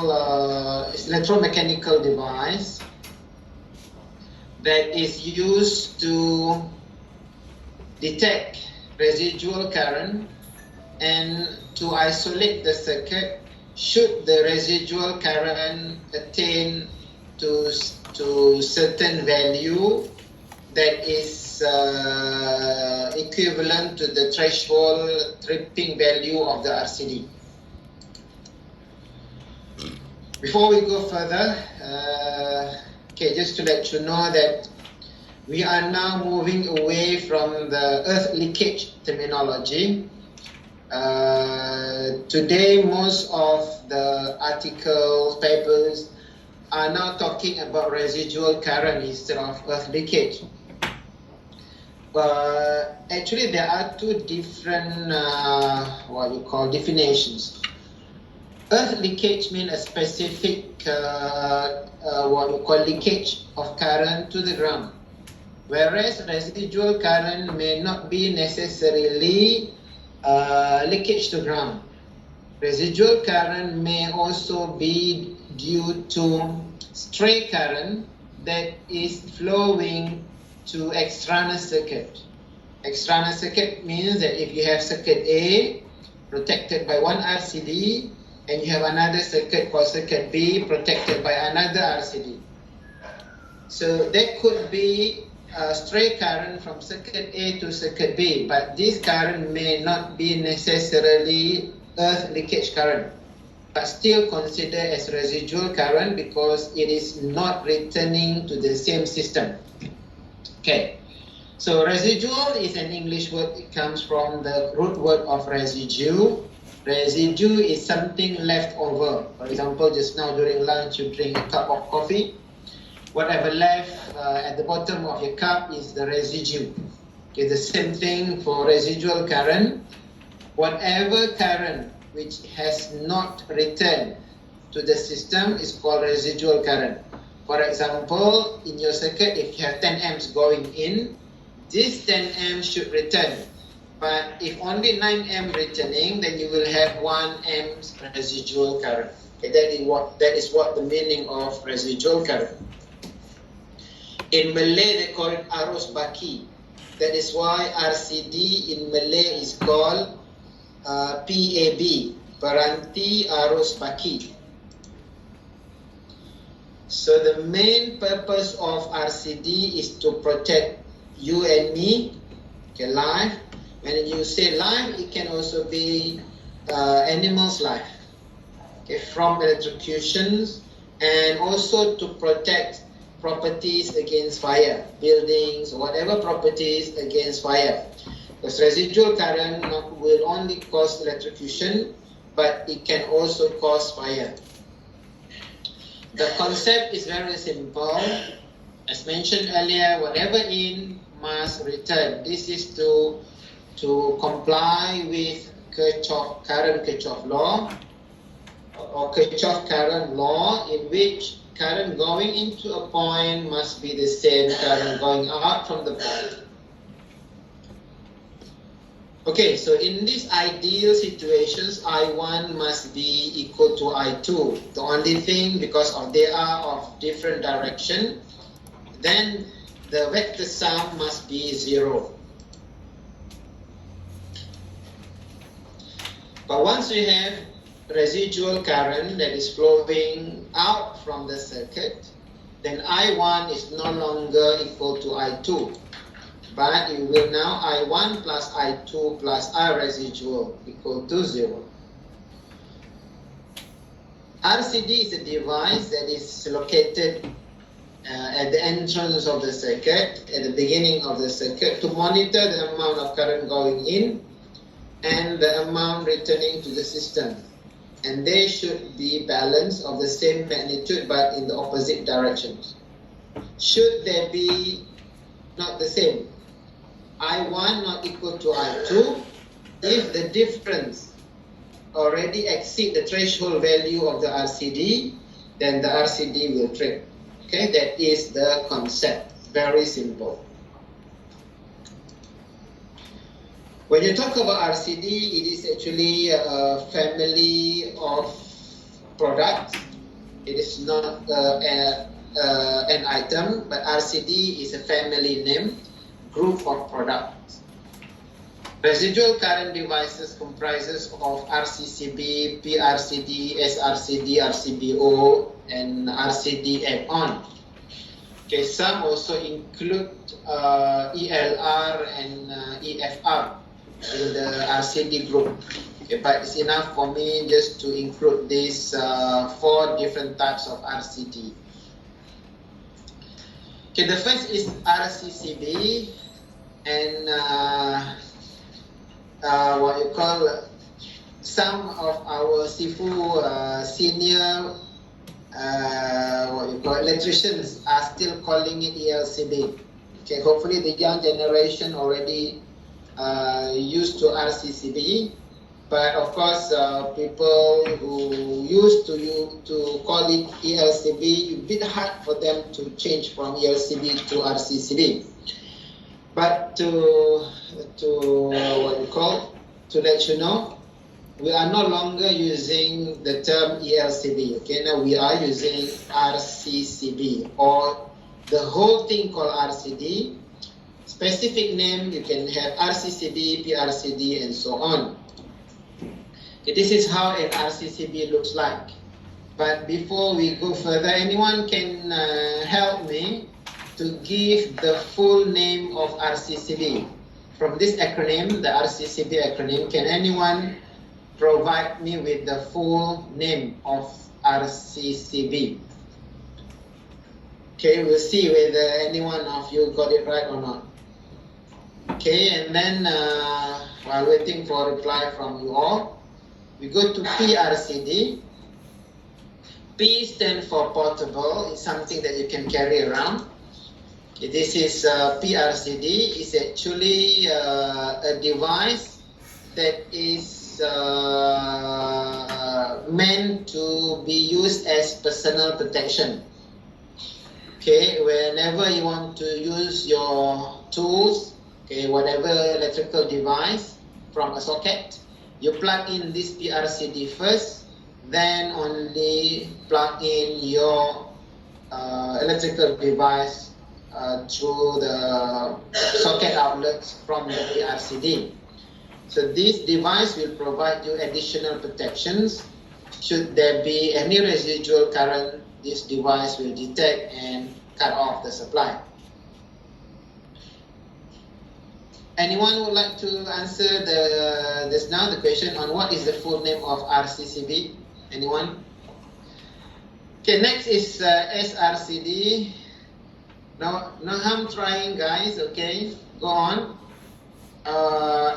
electromechanical device that is used to detect residual current and to isolate the circuit should the residual current attain to certain value that is equivalent to the threshold tripping value of the RCD. Before we go further, just to let you know that we are now moving away from the earth leakage terminology. Today, most of the articles, papers are now talking about residual current instead of earth leakage. Actually, there are two different definitions. Earth leakage means a specific leakage of current to the ground, whereas residual current may not be necessarily leakage to ground. Residual current may also be due to stray current that is flowing to extraneous circuit. Extraneous circuit means that if you have circuit A protected by one RCD and you have another circuit called circuit B protected by another RCD. So that could be a stray current from circuit A to circuit B, but this current may not be necessarily earth leakage current, but still considered as residual current because it is not returning to the same system. Okay, so residual is an English word. It comes from the root word of residue. Residue is something left over. For example, just now during lunch you drink a cup of coffee. Whatever left at the bottom of your cup is the residue. Okay, the same thing for residual current. Whatever current which has not returned to the system is called residual current. For example, in your circuit, if you have 10 amps going in, this 10 amps should return. But if only 9 amps returning, then you will have 1 amps residual current. Okay, that is what the meaning of residual current. In Malay, they call it arus baki. That is why RCD in Malay is called PAB, Peranti Arus Baki. So the main purpose of RCD is to protect you and me, okay, life. When you say life, it can also be animals' life, okay, from electrocutions, and also to protect properties against fire, buildings, whatever properties against fire. Because residual current will only cause electrocution, but it can also cause fire. The concept is very simple. As mentioned earlier, whatever in must return. This is to comply with Kirchhoff law or Kirchhoff current law, in which current going into a point must be the same current going out from the point. Okay, so in these ideal situations, I1 must be equal to I2. The only thing, because they are of different direction, then the vector sum must be 0. But once we have residual current that is flowing out from the circuit, then I1 is no longer equal to I2. But you will now I1 plus I2 plus R residual equal to 0. RCD is a device that is located at the entrance of the circuit, at the beginning of the circuit, to monitor the amount of current going in and the amount returning to the system. And they should be balanced of the same magnitude but in the opposite directions. Should they be not the same, I1 not equal to I2, if the difference already exceed the threshold value of the RCD, then the RCD will trip. Okay, that is the concept. Very simple. When you talk about RCD, it is actually a family of products It is not an item, but RCD is a family name, group of products. Residual current devices comprises of RCCB, PRCD, SRCD, RCBO, and RCD add-on. Okay, some also include ELR and EFR in the RCD group. Okay, but it's enough for me just to include these 4 different types of RCD. Okay, the first is RCCB, and what you call some of our Sifu senior electricians are still calling it ELCB. Okay, hopefully the young generation already used to RCCB, but of course people who used to call it ELCB, it's a bit hard for them to change from ELCB to RCCB. But to let you know, we are no longer using the term ELCB. Okay, now we are using RCCB, or the whole thing called RCD. Specific name, you can have RCCB, PRCD, and so on. Okay, this is how an RCCB looks like. But before we go further, anyone can help me to give the full name of RCCB. From this acronym, the RCCB acronym, can anyone provide me with the full name of RCCB? Okay, we'll see whether any one of you got it right or not. Okay, and then while waiting for a reply from you all, we go to PRCD. P stands for portable. It's something that you can carry around. Okay, this is PRCD. It's actually a device that is meant to be used as personal protection. Okay, whenever you want to use your tools, okay, whatever electrical device from a socket, you plug in this PRCD first, then only plug in your electrical device through the socket outlets from the PRCD. So this device will provide you additional protections. Should there be any residual current, this device will detect and cut off the supply. Anyone would like to answer the question on what is the full name of RCCB? Anyone? Okay, next is SRCD. Now, no harm trying, guys. Okay, go on.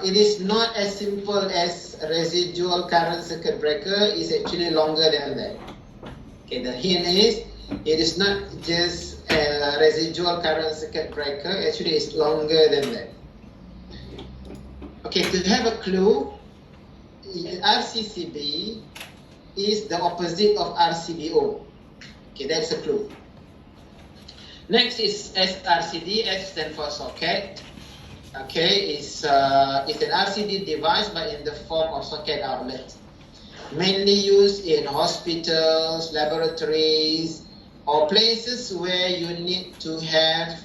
It is not as simple as residual current circuit breaker. It's actually longer than that. Okay, the hint is it is not just a residual current circuit breaker. Actually, it's longer than that. Okay, to have a clue, RCCB is the opposite of RCBO. Okay, that's a clue. Next is SRCD. S stands for socket. Okay, it's an RCD device, but in the form of socket outlet. Mainly used in hospitals, laboratories, or places where you need to have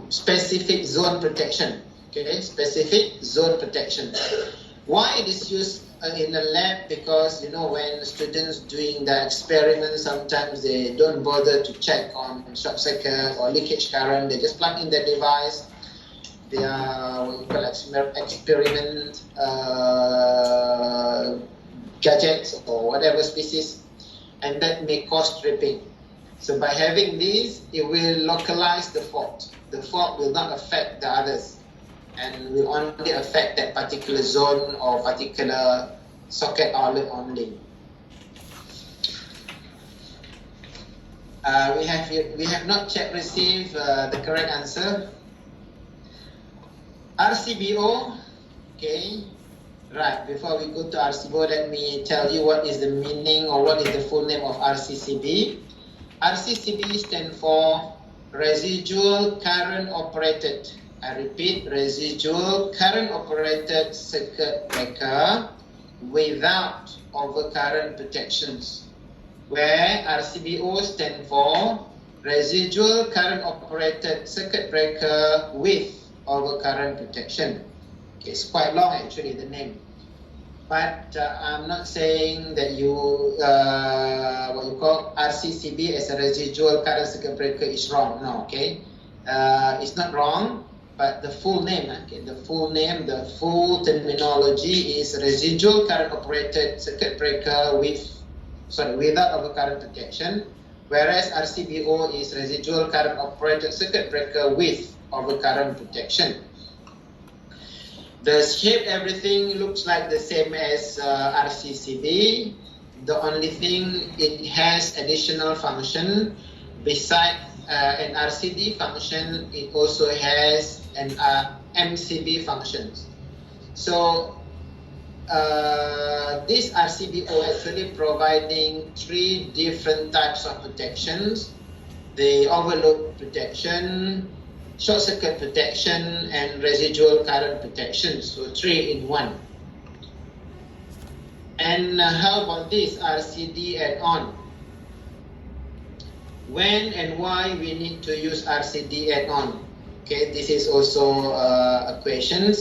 specific zone protection. Okay, specific zone protection. Why it is used in the lab? Because when students doing the experiment, sometimes they don't bother to check on short circuit or leakage current. They just plug in the device. They are what we call experiment gadgets or whatever species, and that may cause tripping. So by having these, it will localize the fault. The fault will not affect the others, and will only affect that particular zone or particular socket outlet only. We have not yet received the correct answer. RCBO, okay, right. Before we go to RCBO, let me tell you what is the meaning or what is the full name of RCCB. RCCB stands for Residual Current Operated. I repeat, Residual Current Operated Circuit Breaker, without overcurrent protections, where RCBO stand for residual current operated circuit breaker with overcurrent protection. Okay, it's quite long actually, the name. But I'm not saying that you, what you call RCCB as a residual current circuit breaker is wrong. No, okay. It's not wrong, but the full name, okay, the full terminology is residual current operated circuit breaker without overcurrent protection, whereas RCBO is residual current operated circuit breaker with overcurrent protection. The shape, everything looks like the same as RCCB. The only thing, it has additional function. Besides an RCD function, it also has an MCB functions. So this RCBO actually providing 3 different types of protections: the overload protection, short circuit protection, and residual current protection. So 3 in 1. And how about this RCD add-on? When and why we need to use RCD add-on? Okay, this is also a question.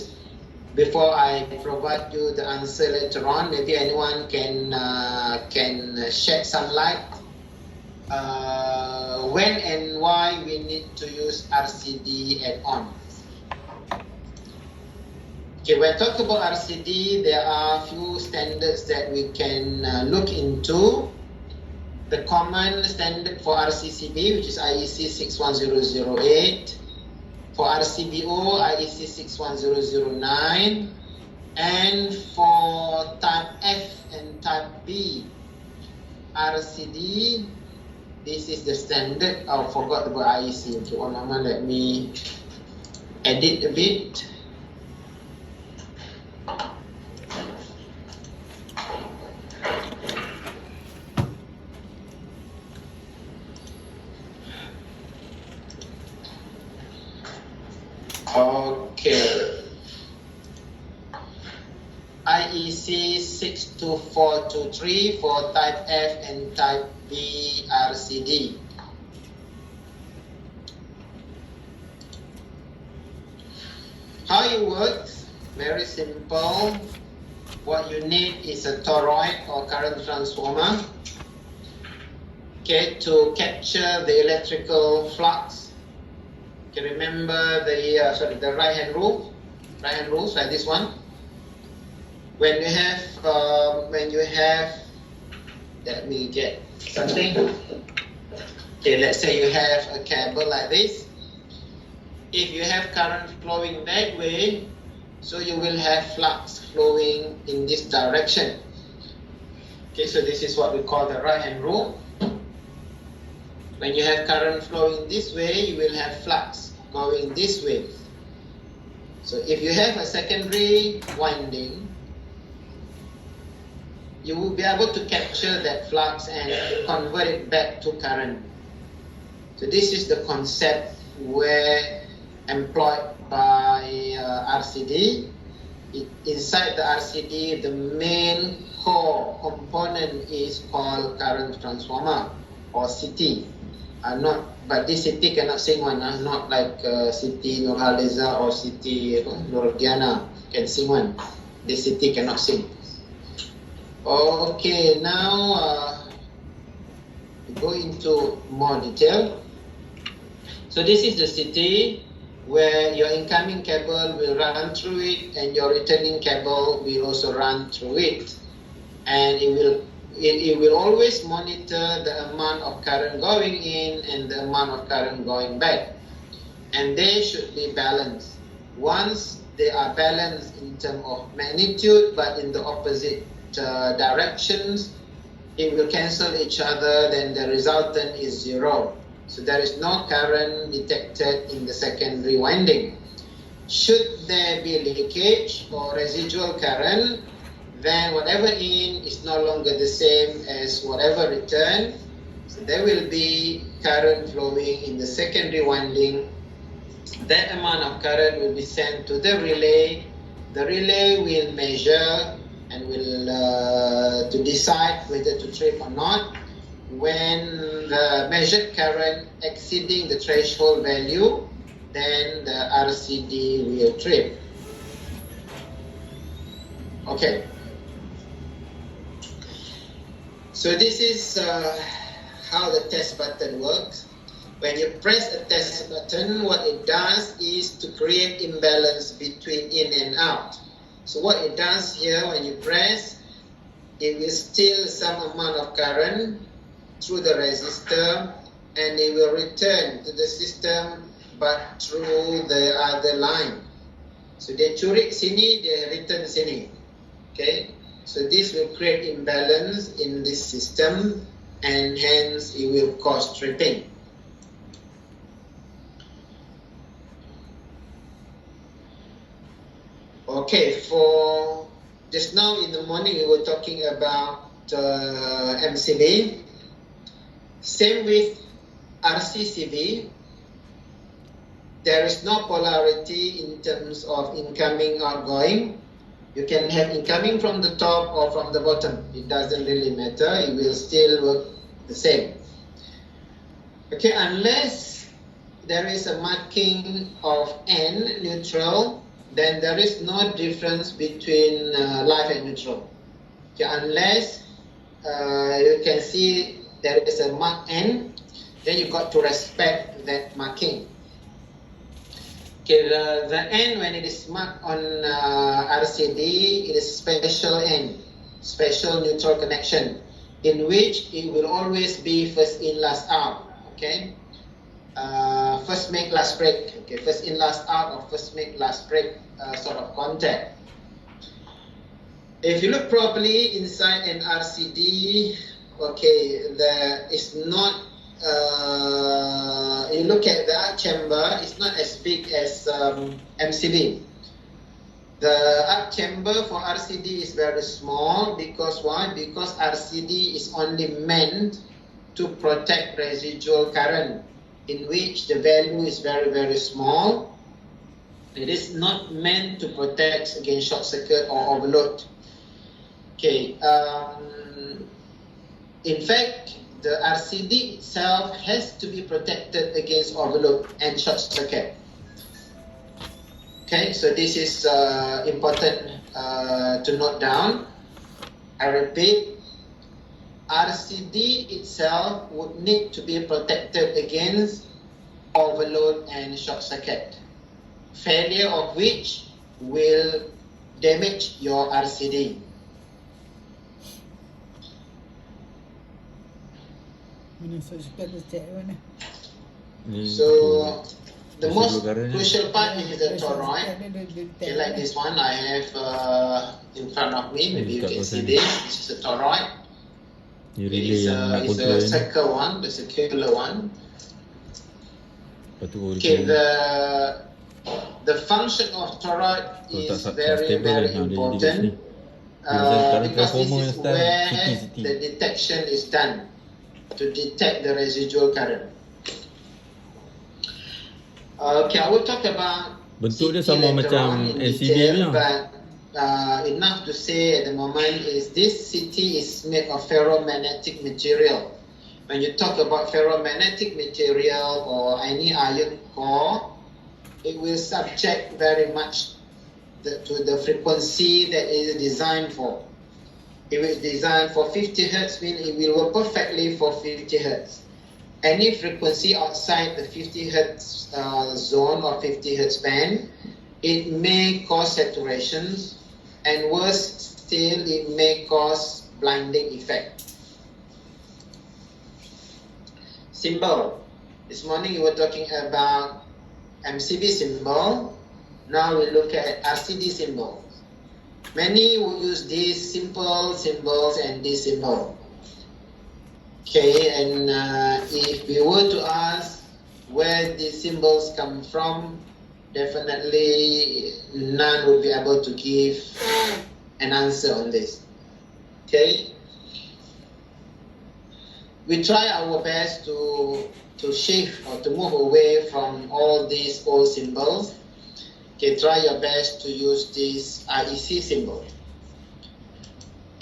Before I provide you the answer later on, maybe anyone can shed some light. When and why we need to use RCD add-on. Okay, when talk about RCD, there are a few standards that we can look into. The common standard for RCCB, which is IEC 61008. For RCBO, IEC 61009. And for type F and type B RCD, this is the standard. Oh, forgot about IEC. Okay, one moment, let me edit a bit. Okay. IEC 62423 for type F and type B RCD. How it works? Very simple. What you need is a toroid or current transformer, okay, to capture the electrical flux. Okay, remember the right-hand rule, like this one. When you have, let me get something. Okay, let's say you have a cable like this. If you have current flowing that way, so you will have flux flowing in this direction. Okay, so this is what we call the right-hand rule. When you have current flowing this way, you will have flux going this way. So if you have a secondary winding, you will be able to capture that flux and convert it back to current. So this is the concept where employed by RCD. Inside the RCD, the main core component is called current transformer or CT. But this CT cannot sing one, not like CT Nurhaliza or CT Nurdiana can sing one. This CT cannot sing. Okay, now we go into more detail. So this is the CT where your incoming cable will run through it and your returning cable will also run through it. And it will always monitor the amount of current going in and the amount of current going back. And they should be balanced. Once they are balanced in terms of magnitude but in the opposite directions, it will cancel each other, then the resultant is 0. So there is no current detected in the secondary winding. Should there be leakage or residual current, then whatever in is no longer the same as whatever return. So there will be current flowing in the secondary winding. That amount of current will be sent to the relay. The relay will measure and will to decide whether to trip or not. When the measured current exceeding the threshold value, then the RCD will trip. Okay. So this is how the test button works. When you press a test button, what it does is to create imbalance between in and out. So what it does here, when you press, it will steal some amount of current through the resistor, and it will return to the system but through the other line. So dia curi sini, dia return sini. Okay, so this will create imbalance in this system, and hence it will cause tripping. Okay, for just now in the morning we were talking about MCB. Same with RCCB. There is no polarity in terms of incoming, outgoing. You can have incoming from the top or from the bottom. It doesn't really matter. It will still work the same. Okay, unless there is a marking of N neutral, then there is no difference between live and neutral. Okay, unless you can see there is a mark N, then you got to respect that marking. Okay, the N, when it is marked on RCD, it is special N, special neutral connection, in which it will always be first in, last out. Okay, first make, last break. Okay, first in, last out, or first make, last break sort of contact. If you look properly inside an RCD, okay, there is not. You look at the arc chamber, it's not as big as MCB. The arc chamber for RCD is very small because why? Because RCD is only meant to protect residual current, in which the value is very, very small. It is not meant to protect against short circuit or overload. Okay. In fact, the RCD itself has to be protected against overload and short circuit. Okay, so this is important to note down. I repeat, RCD itself would need to be protected against overload and short circuit, failure of which will damage your RCD. So the most crucial part is the toroid. Okay, like this one I have in front of me. Maybe you can see this. This is a toroid. It's a circle one, the circular one. Okay, the function of toroid is very, very important because this is where the detection is done, to detect the residual current. Okay, I will talk about bentuk dia sama macam LCD punya. But enough to say at the moment is this CT is made of ferromagnetic material. When you talk about ferromagnetic material or any iron core, it will subject very much to the frequency that it is designed for. If it's designed for 50 Hz, means it will work perfectly for 50 Hz. Any frequency outside the 50 Hz zone or 50 Hz band, it may cause saturations, and worse still, it may cause blinding effect. Symbol. This morning we were talking about MCB symbol. Now we look at RCD symbol. Many will use these simple symbols and this symbol. Okay, and if we were to ask where these symbols come from, definitely none would be able to give an answer on this. Okay, we try our best to shift or to move away from all these old symbols. Okay, try your best to use this IEC symbol.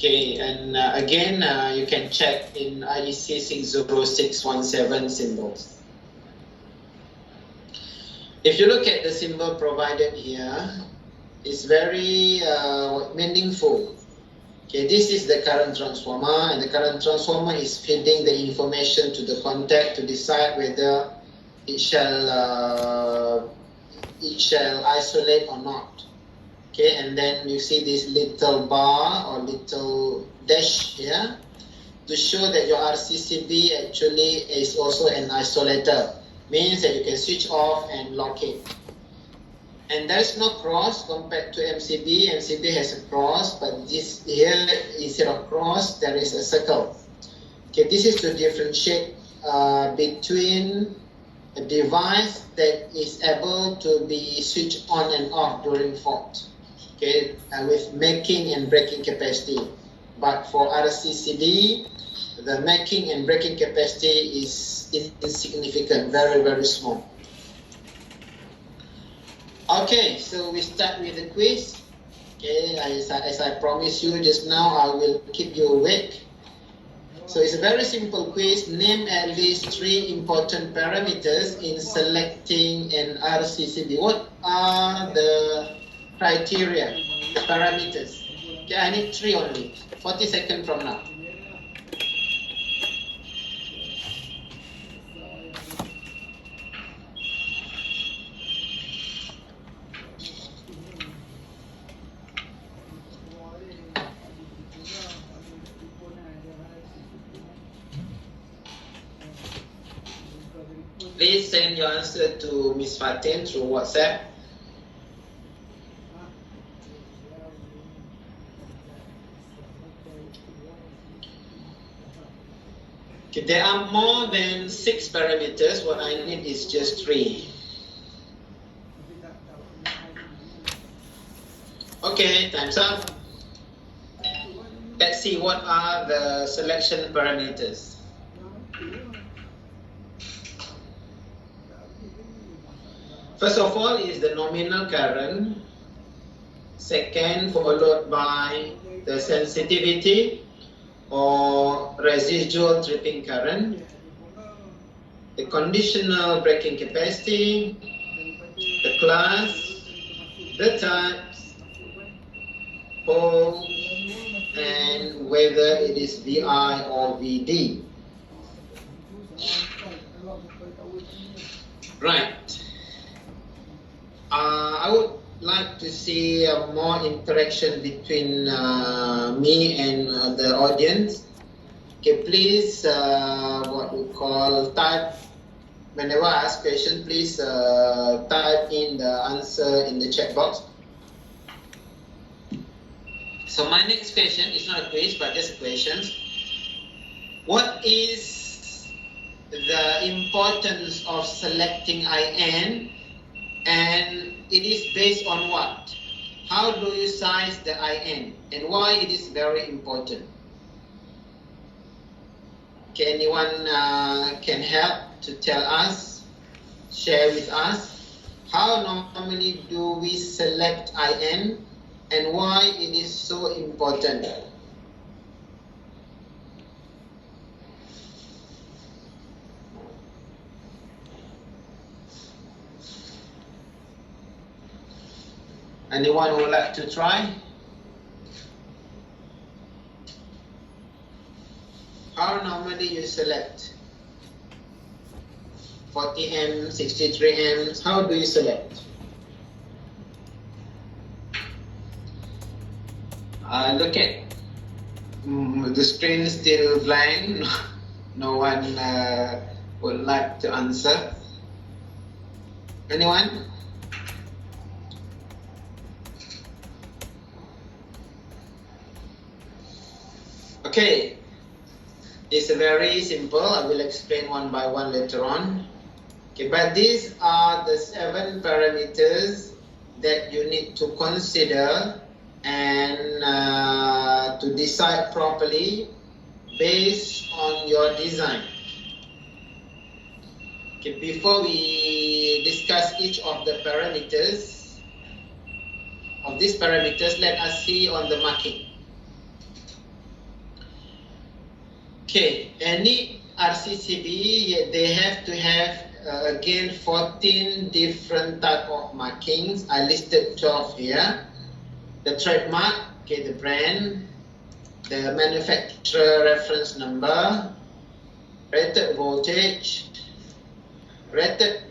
Okay, and again, you can check in IEC 60617 symbols. If you look at the symbol provided here, it's very meaningful. Okay, this is the current transformer, and the current transformer is feeding the information to the contact to decide whether it shall isolate or not. Okay, and then you see this little bar or little dash here to show that your RCCB actually is also an isolator. Means that you can switch off and lock it. And there's no cross compared to MCB. MCB has a cross, but this here, instead of cross, there is a circle. Okay, this is to differentiate between a device that is able to be switched on and off during fault. Okay, with making and breaking capacity. But for RCCB, the making and breaking capacity is insignificant, very, very small. Okay, so we start with the quiz. Okay, as I promised you just now, I will keep you awake. So it's a very simple quiz. Name at least 3 important parameters in selecting an RCCB. What are the criteria, the parameters? Okay, I need 3 only. 40 seconds from now. Please send your answer to Ms. Fatin through WhatsApp. Okay, there are more than 6 parameters. What I need is just 3. Okay, time's up. Let's see what are the selection parameters. First of all is the nominal current. Second, followed by the sensitivity or residual tripping current, the conditional breaking capacity, the class, the types, pole, and whether it is VI or VD. Right. I would like to see more interaction between me and the audience. Okay, please, what we call type. Whenever I ask question, please type in the answer in the chat box. So my next question is not a quiz, but just a question. What is the importance of selecting IN, and it is based on what? How do you size the IN, and why it is very important? Okay, anyone can help to tell us, share with us, how normally do we select IN and why it is so important? Anyone who would like to try? How normally you select? 40 M, 63 M, how do you select? Look at the screen is still blank. No one would like to answer. Anyone? Okay, it's very simple. I will explain one by one later on. Okay, but these are the 7 parameters that you need to consider and to decide properly based on your design. Okay, before we discuss each of the parameters, let us see on the marking. Okay, any RCCB, they have to have again 14 different type of markings. I listed 12 here. The trademark, okay, the brand, the manufacturer reference number, rated voltage, rated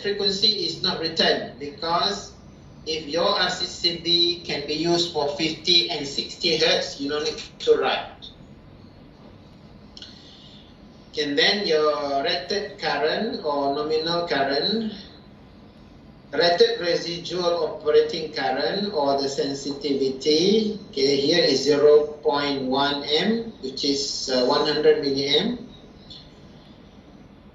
frequency is not written because if your RCCB can be used for 50 and 60 Hertz, you don't need to write. And then your rated current or nominal current, rated residual operating current or the sensitivity, okay, here is 0.1 M, which is 100 milliamp.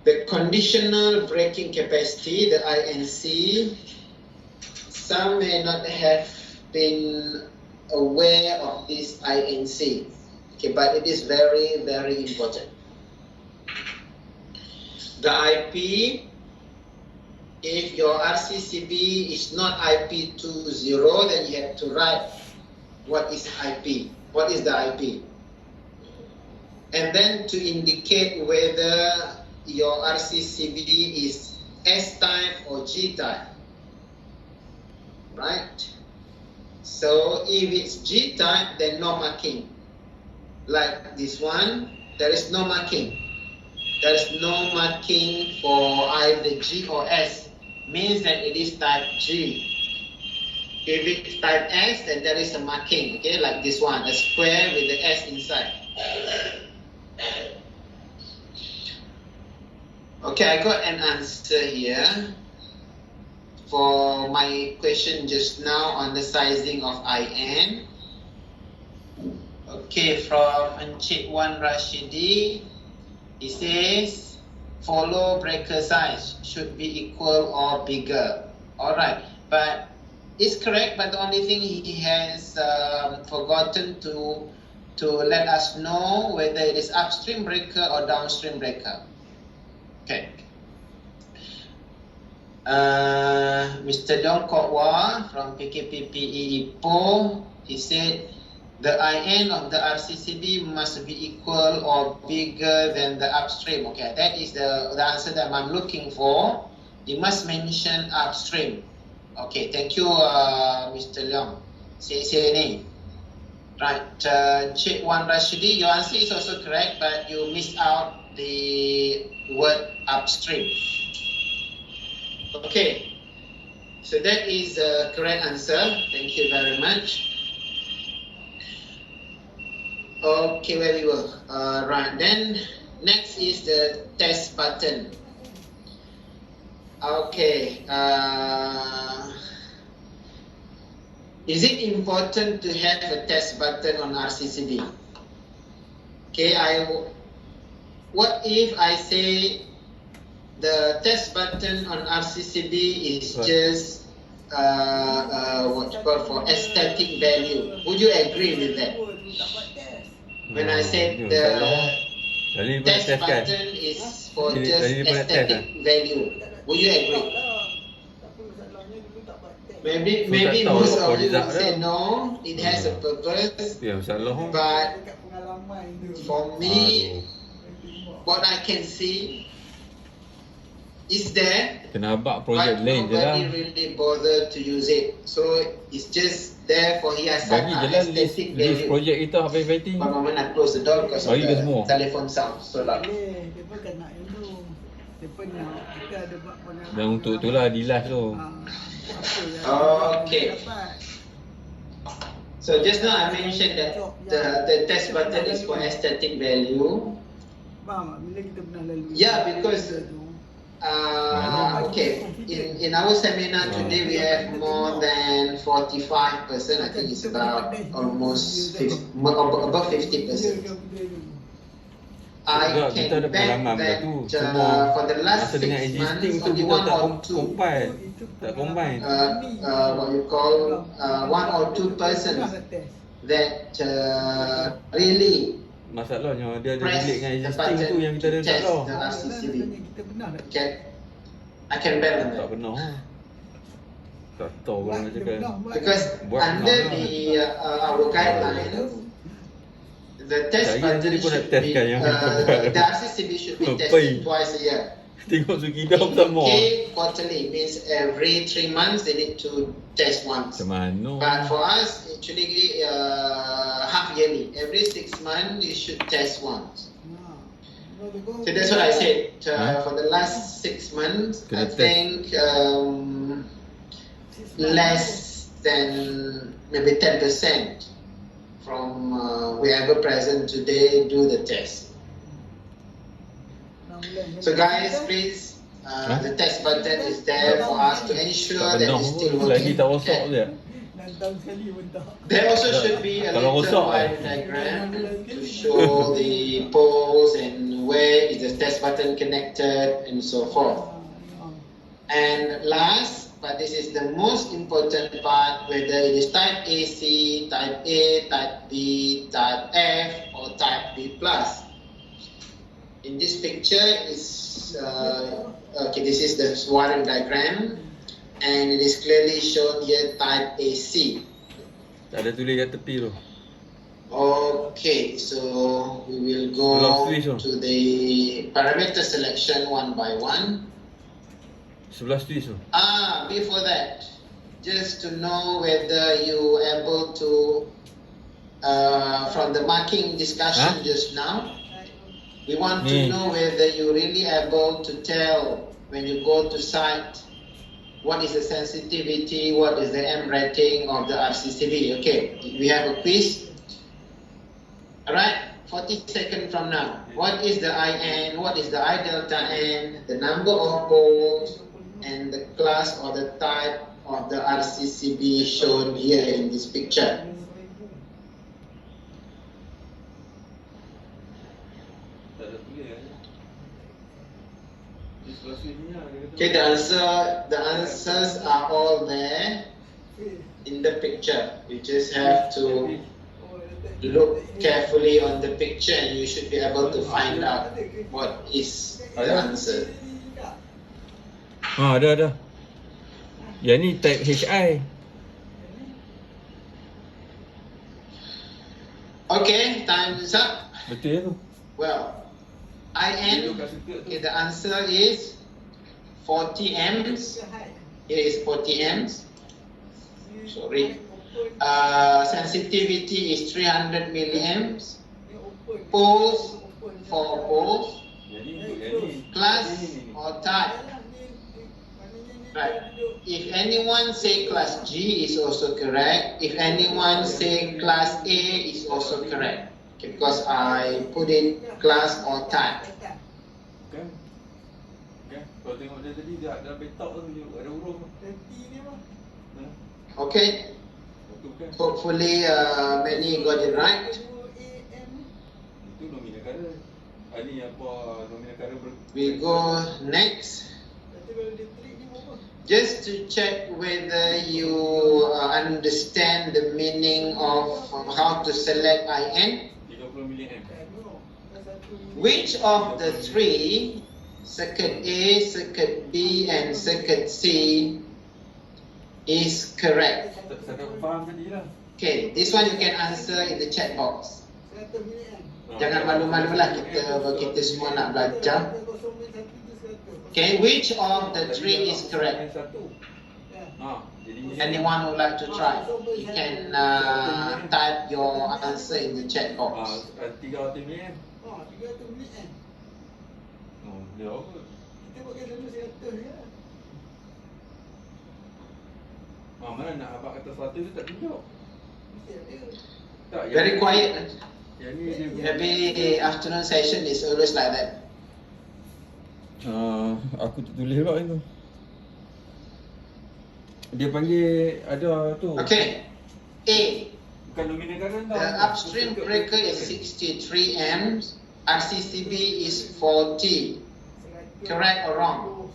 The conditional braking capacity, the INC, some may not have been aware of this INC, okay, but it is very, very important. The IP, if your RCCB is not IP20, then you have to write what is IP, what is the IP. And then to indicate whether your RCCB is S-type or G-type, right? So if it's G-type, then no marking. Like this one, there is no marking. There is no marking for either G or S. Means that it is type G. If it's type S, then there is a marking, okay, like this one, a square with the S inside. Okay, I got an answer here for my question just now on the sizing of IN. Okay, from Encik Wan Rashidi. He says, follow breaker size should be equal or bigger. Alright, but it's correct, but the only thing he has forgotten to let us know whether it is upstream breaker or downstream breaker. Okay. Mr. Dong Kok Wah from PKPPE Ipoh, he said, the IN of the RCCB must be equal or bigger than the upstream. Okay, that is the answer that I'm looking for. You must mention upstream. Okay, thank you, Mr. Leong. Say right, Cik Wan Rashidi, your answer is also correct, but you missed out the word upstream. Okay, so that is the correct answer. Thank you very much. Okay, where we were. Right, then next is the test button. Okay, is it important to have a test button on RCCB? Okay, what if I say the test button on RCCB is just what you call for aesthetic value? Would you agree with that? When I said the test button is for just aesthetic value, would you agree? Maybe most of you will say no, it has a purpose. But for me, what I can see is there, Kenapa but projek lain je lah. nobody really bother to use it. So it's just there for hiasan, Bagi je lah aesthetic list value. projek kita habis fighting. One moment I close the door because of Bagi ke the semua? telephone sound so loud. Dia pun kan nak yang tu. Dia pun nak kita ada buat pengalaman. Dan untuk tu lah di last tu. Apa yang Okay. kita dapat. So just now I mentioned that the test button is for aesthetic value. Faham tak? Bila kita pernah lalu. Yeah, because okay, in our seminar today we have more than 45%. I think it's about almost above 50%. I can bet that for the last 6 months, only one or two, what you call, one or two persons that really Masalahnya dia ada press relate dengan the existing tu button yang kita to ada tak test tahu. the RCCB. Kita pernah tak? Okay, I can bet on Tak that. pernah. Tak tahu orang cakap. Because Buat under mana? the our guidelines, The test Saya button jadi pun nak should be, testkan yang the RCCB should be Pai. tested twice a year. Tengok Sukida pun sama. Okay, quarterly means every 3 months they need to test once. Macam mana? But for us, actually half yearly. Every 6 months you should test once. So that's what I said. For the last 6 months, I Kena test. think less than maybe 10% from whoever present today do the test. So guys, please, the test button is there for us to ensure Tak that benar it's still pun. Lagi working. tak rosak je. 6 tahun sekali pun tak. There also should be a Kalau little rosak, wire diagram to show the poles and where is the test button connected and so forth. And last, but this is the most important part, whether it is type AC, type A, type B, type F, or type B+. In this picture is, okay, this is the wiring diagram, and it is clearly shown here type AC. Tak ada tulis kat tepi tu. Okay, so we will go Sebelah switch tu. to the parameter selection one by one. Sebelah switch tu. Before that, just to know whether you able to, from the marking discussion just now, we want to know whether you really able to tell when you go to site what is the sensitivity, what is the M rating of the RCCB. Okay, we have a quiz. Alright, 40 seconds from now. What is the IN, what is the I delta N, the number of poles, and the class or the type of the RCCB shown here in this picture. Okay, the answers are all there in the picture. You just have to look carefully on the picture and you should be able to find out what is the answer. Ada. Yang ni type HI. Okay, time is up. Betul tu. Well, IN, okay, the answer is 40 amps. Here is 40 amps. Sorry. Sensitivity is 300 milliamps. Poles, 4 poles. Class or type. Right. If anyone say class G is also correct. If anyone say class A is also correct. Okay, because I put it class or type. Kan? Kalau tengok dia tadi dia dalam petak tu ada huruf. Okay. Hopefully many got it right. Itu nominal color. Ini apa nominal color? We go next. Just to check whether you understand the meaning of how to select IN. 30 milliamp. Which of the three, circuit A, circuit B, and circuit C, is correct? Saya tak faham tadi lah. Okay, this one you can answer in the chat box. Jangan malu-malulah kita semua nak belajar. Okay, which of the three is correct? Anyone would like to try? You can type your answer in the chat box. 300 milliamp. Dia apa? Mana nak abang kata 100 tu tak tunjuk. Tak, Very quiet. Yang ni dia Every afternoon session is always like that. Aku tak tulis pula itu. Dia panggil ada tu. Okay, A. Bukan nominal current tau. The upstream breaker is 63 amps. RCCB is 40. Correct or wrong?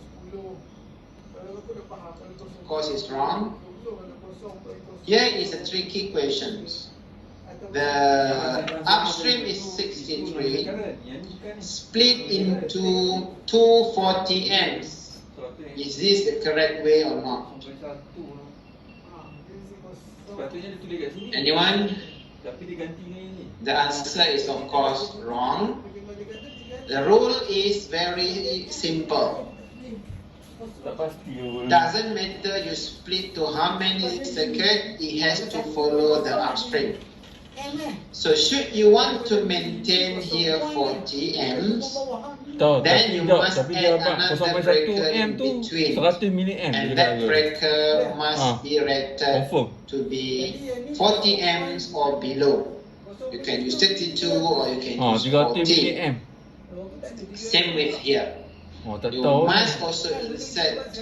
Of course it's wrong. Here is a tricky question. The upstream is 63, split into 240 amps. Is this the correct way or not? Sepatutnya dia tulis kat sini. Anyone? Tapi dia ganti dengan ini. The answer is of course wrong. The rule is very simple. Tak pasti pun. Doesn't matter you split to how many circuit, it has to follow the upstream. So should you want to maintain here 40 amps, Tahu, then tapi you tak, must tapi add dia apa? another 0.1 breaker M in tu between. 100 mAh And dia that kata. breaker must Ah. be rated Confirm. to be 40 amps or below. You can use 32 or you can use 300 40. mAh. Same with here. Tak You tahu. must also insert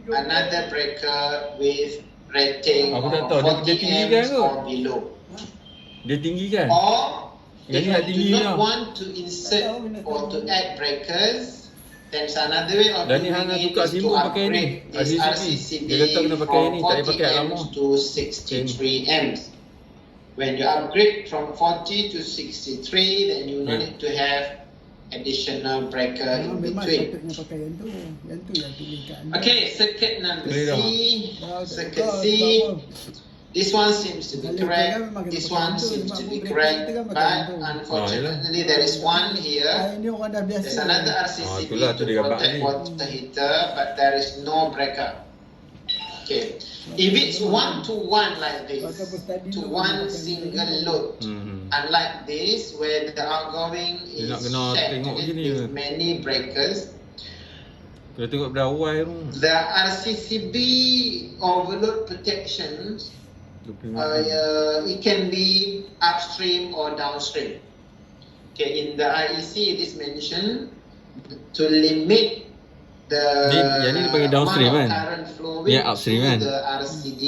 another breaker with rating Aku tak of tahu, dia 40 tinggi kan amps ke? or below. Dia tinggi kan? Or Yang if ni nak you tinggi do lah. not want to insert or to add breakers, then another way of Dan ni doing hang nak it tukar is to simbol pakai ni, upgrade this RCCB. RCCB Dia kata kena pakai from ni, tak payah 40 pakai lama. amps to 63 amps. When you upgrade from 40 to 63, then you don't need to have additional breaker in Memang between. sepatutnya pakai yang tu. Yang tu yang tulis kat anda. Okay, circuit number Boleh C. dah. Circuit C. This one seems to be correct. This one seems to be correct. But unfortunately, there is one here. Ini orang dah biasa. There's another RCCB itulah tu to dia gambar protect ni. water heater, but there is no breaker. Okay. If it's 1-to-1 like this, to one single load, unlike this where the outgoing is Dia nak kena shared tengok gini with ke? many breakers, Kena tengok pada awal tu. the RCCB overload protection, 25. it can be upstream or downstream. Okay, in the IEC it is mentioned to limit the Yang ni dia panggil downstream amount of kan? current flowing Yang upstream through kan? the RCD.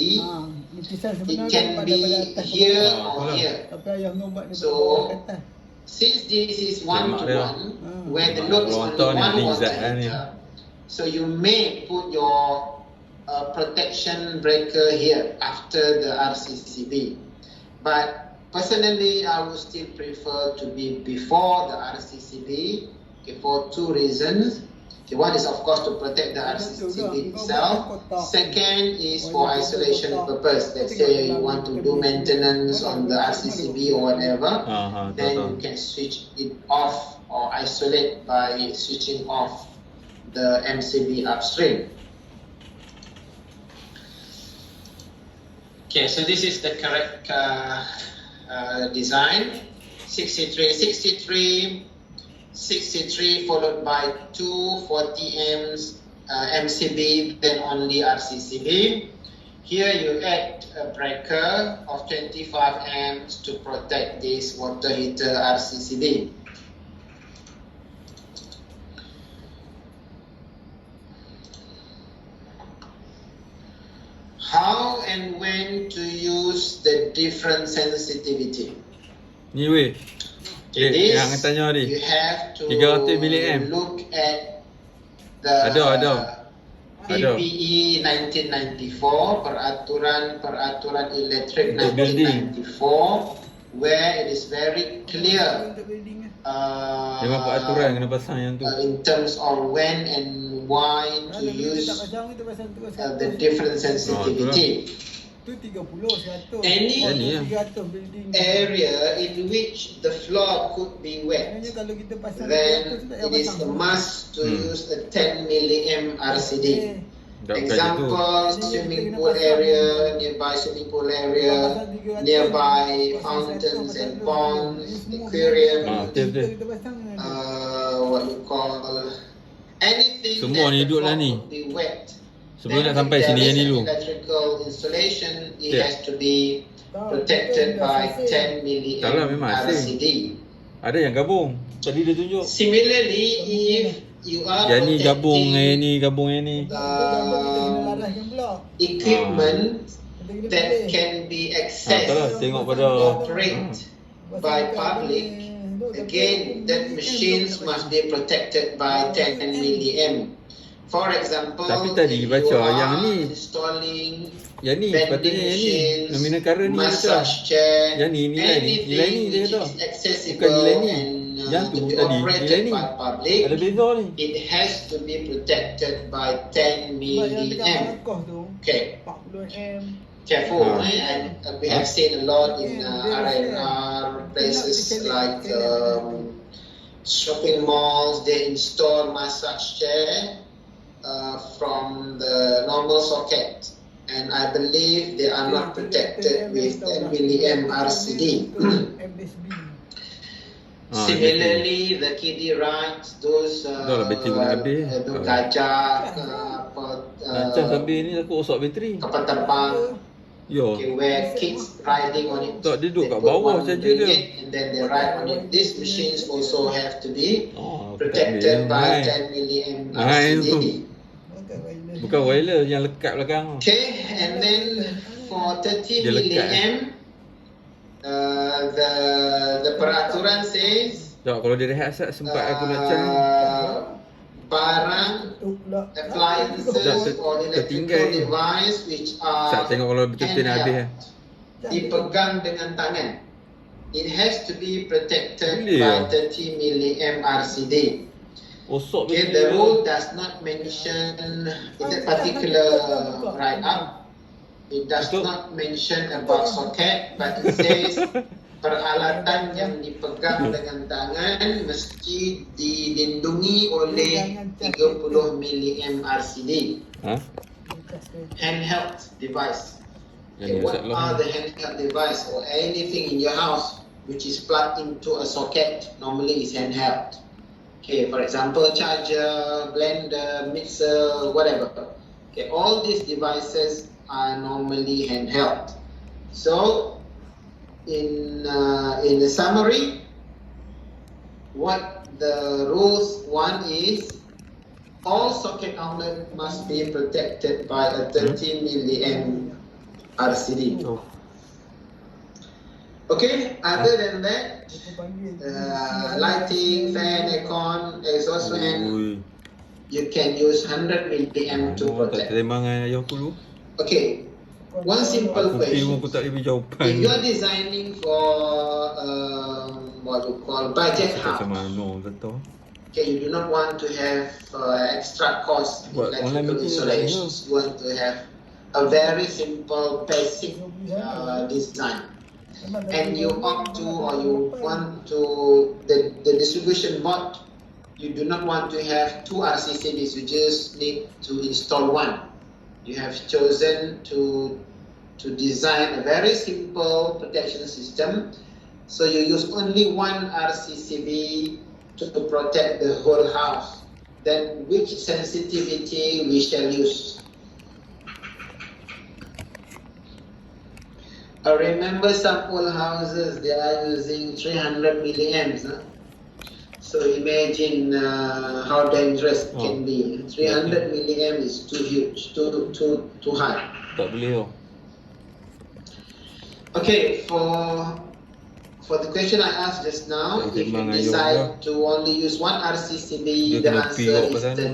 Lukisan It sebenarnya can pada be atas here Ah, or itulah. here. Tapi ayah nombak ni So, pada bawah ke atas. Since this is Mak dia. 1-to-1, where the load is Kalau only hantar ni one beli water zat lah ni. heater, so you may put your protection breaker here after the RCCB. But personally, I would still prefer to be before the RCCB, okay, for two reasons. Okay, one is of course to protect the RCCB itself. Second is for isolation purpose. Let's say you want to do maintenance on the RCCB or whatever, then you can switch it off or isolate by switching off the MCB upstream. Okay, so this is the correct design. 63 followed by 240 amps MCB, then only RCCB. Here you add a breaker of 25 amps to protect this water heater RCCB. How and when to use the different sensitivity? Ni weh. Okay, Yang tanya ni. you have to 300 mAh. look at the Ada. PPE 1994, peraturan elektrik Untuk building. 1994, where it is very clear Untuk building ni. Dia buat peraturan kena pasang yang tu. in terms of when and why to Kalau dia use tak pasang itu pasang terus the different sensitivity. Tu 30, 100. Any Ni, 300 building. area in which the floor could be wet, Maknanya kalau kita pasang 300 then tu tak payah it is pasang. a must to use a 10 milliamp RCD. Tak bukan macam tu. Example, swimming pool area, nearby swimming pool area, nearby fountains and ponds, aquarium, Betul. Kita pasang what you call anything Semua that ni the duduk lah floor ni. could be wet. Sebelum Then nak sampai if sini there yang ni is an dulu. electrical installation, it Yeah. has to be protected by 10 Tak lah, milliamp memang asing. RCD. Ada yang gabung. Tadi dia tunjuk. Similarly, if you are Yang ni gabung dengan yang protecting ni, gabung yang ni. equipment that can be Tak lah, accessed tengok pada. operate by public, again, that machines must be protected by 10 milliamp. For example, Tapi tadi if baca you are yang ni. installing Yang ni, vending sepatutnya yang ni. machines, Nominal current ni dia kata. massage chair, Yang ni, nilai ni. Nilai ni dia anything kata. which is accessible Bukan nilai ni. and Yang to tu be tadi, operated nilai ni. by public, Ada beza ni. it has to be protected by 10 Sebab yang dekat milliamp. Angkoh tu Okay. 40 M careful. And we have seen a lot in R&R places like shopping malls. They install massage chair from the normal socket, and I believe they are not protected with 10 milliamp RCD. FSB. Similarly, the kiddie rides, those Dah lah, bateri guna habis. gajah, Macam sambil ni aku osok bateri. kapal terbang, Yo. okay, where kids riding on it. Tak, dia duduk They kat put bawah one saja dia. ringgit and then they ride on it. These machines also have to be Oh, protected by main. 10 milliamp Main tu. RCD. Bukan wireless yang lekat belakang. Okay, and then for 30 Dia lekat, milliamp, the peraturan says Tak, kalau dia rehat sempat aku nak charge. barang, appliances Sekejap, or tertinggal electrical je. device which Sat are tengok kalau betul-betul nak habis. dipegang dengan tangan. It has to be protected Boleh by lah. 30 milliamp RCD. Osok Okay, bateri the dia. rule does not mention in that particular write-up. It does Betul. not mention about socket, but it says peralatan yang dipegang dengan tangan mesti dilindungi oleh 30 milliamp RCD. Ha? Handheld device. Yang Okay, ni what set are lah. the handheld device or anything in your house which is plugged into a socket normally is handheld. Okay, for example, charger, blender, mixer, whatever. Okay, all these devices are normally handheld. So, in the summary, what the rules want is all socket outlet must be protected by a 30 milliamp RCD. Oh. Okay, other than that, lighting, fan, aircon, exhaust fan, Ui. you can use 100 milliamp to Oh, tak protect. terima dengan ayah aku dulu. Okay, one simple Aku question. aku tak boleh beri jawapan. If you're designing for what you call budget Cakap house, sama no, betul. okay, you do not want to have extra cost in Buat online electrical meeting installations. You want to have a very simple, basic design. And you opt to, or you want to, the distribution board, you do not want to have two RCCBs, you just need to install one. You have chosen to design a very simple protection system, so you use only one RCCB to protect the whole house. Then which sensitivity we shall use? I remember some old houses, they are using 300 milliamps. Huh? So imagine how dangerous it can be. 300 milliamp is too huge, too high. Tak boleh tau. Okay, for the question I asked just now, Tak if you timbang ayam decide lah. to only use one RCCB, Dia the kena answer pergi bawa ke is sana.